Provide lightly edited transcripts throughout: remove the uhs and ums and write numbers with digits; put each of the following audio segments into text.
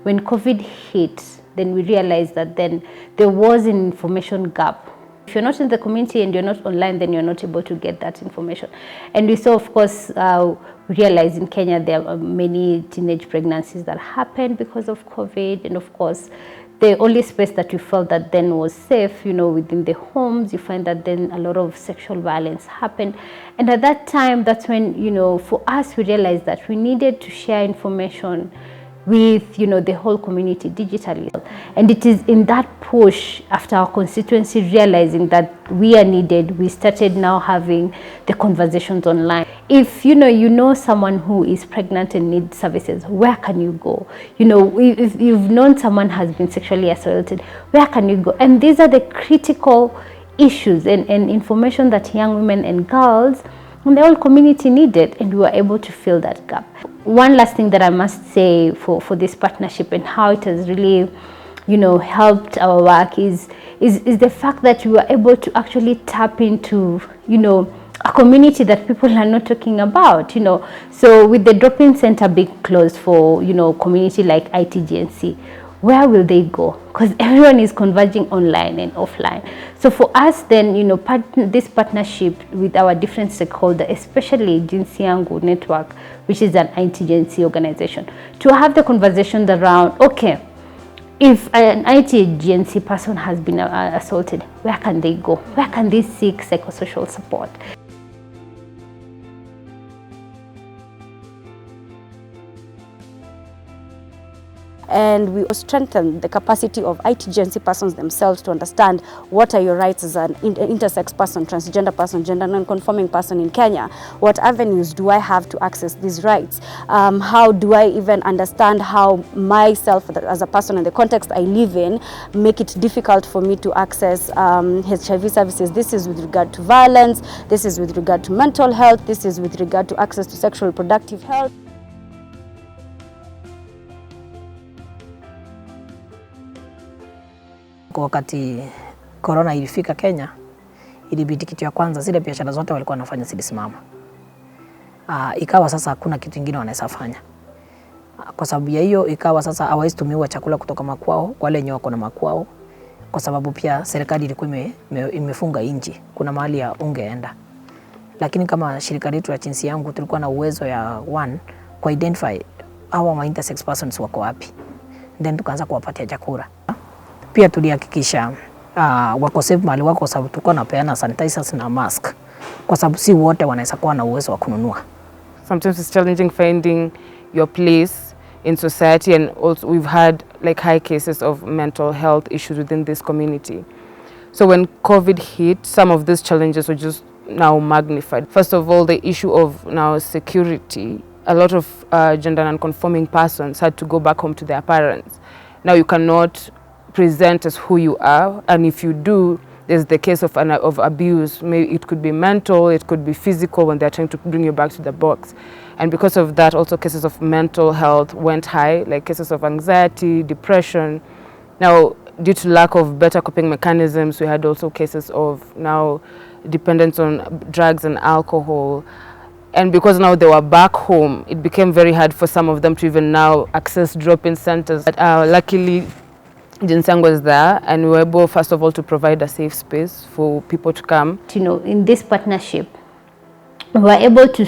When COVID hit, then we realized that then there was an information gap. If you're not in the community and you're not online, then you're not able to get that information. And we saw, of course, we realized in Kenya there are many teenage pregnancies that happened because of COVID. And of course, the only space that we felt that then was safe, within the homes, you find that then a lot of sexual violence happened. And at that time, that's when, for us, we realized that we needed to share information with the whole community digitally. And it is in that push, after our constituency realizing that we are needed, we started now having the conversations online. If you know someone who is pregnant and needs services, where can you go? If you've known someone has been sexually assaulted, where can you go? And these are the critical issues and information that young women and girls and the whole community needed, and we were able to fill that gap. One last thing that I must say for this partnership and how it has really, helped our work is the fact that we were able to actually tap into, a community that people are not talking about, So with the drop-in center being closed for, community like ITGNC, where will they go? Because everyone is converging online and offline. So for us then, this partnership with our different stakeholders, especially Jinsi Yangu Network, which is an ITGNC organization, to have the conversations around, okay, if an ITGNC person has been assaulted, where can they go? Where can they seek psychosocial support? And we strengthen the capacity of ITGNC persons themselves to understand what are your rights as an intersex person, transgender person, gender non-conforming person in Kenya. What avenues do I have to access these rights? How do I even understand how myself as a person in the context I live in make it difficult for me to access HIV services? This is with regard to violence, this is with regard to mental health, this is with regard to access to sexual reproductive health. Kwa wakati corona ilifika Kenya, ilibidi kitu ya kwanza zile biashara zote walikuwa wanafanya zilisimama. Ikawa sasa hakuna kitu kingine wanaweza fanya. Kwa sababu ya hiyo ikawa sasa hawawezi tumiwa chakula kutoka makwao, wale wenye wako na makwao, kwa sababu pia serikali ilikuwa imefunga nchi, kuna mahali ya ungeenda. Lakini kama shirika letu la Jinsi Yangu tulikuwa na uwezo ya ku identify hawa intersex persons wako wapi. Then tukaanza kuwapatia chakula. Pia tulihakikisha wako safe mahali wako, sababu tulikuwa napeana sanitizers na mask, kwa sababu si wote wanaweza kuwa na uwezo wa kununua. Sometimes it's challenging finding your place in society, and also we've had like high cases of mental health issues within this community. So when COVID hit, some of these challenges were just now magnified. First of all, the issue of now security. A lot of gender non-conforming persons had to go back home to their parents. Now you cannot present as who you are, and if you do, there's the case of abuse. Maybe it could be mental, it could be physical when they're trying to bring you back to the box. And because of that, also cases of mental health went high, like cases of anxiety, depression. Now, due to lack of better coping mechanisms, we had also cases of now dependence on drugs and alcohol. And because now they were back home, it became very hard for some of them to even now access drop-in centers. But, luckily, Jinsi Yangu was there, and we were able, first of all, to provide a safe space for people to come. In this partnership, we were able to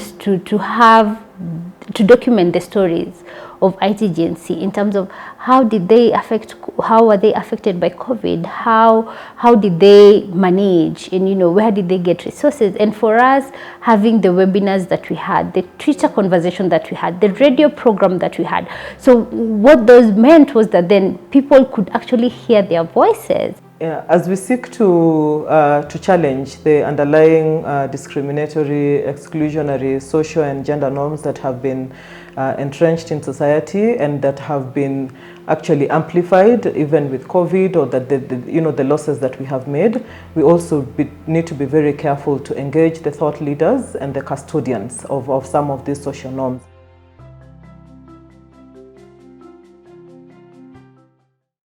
document the stories of ITGNC in terms of how were they affected by COVID, how did they manage, and where did they get resources. And for us, having the webinars that we had, the Twitter conversation that we had, the radio program that we had, so what those meant was that then people could actually hear their voices. Yeah, as we seek to challenge the underlying discriminatory, exclusionary, social and gender norms that have been entrenched in society and that have been actually amplified even with COVID, or that the losses that we have made, we also need to be very careful to engage the thought leaders and the custodians of some of these social norms.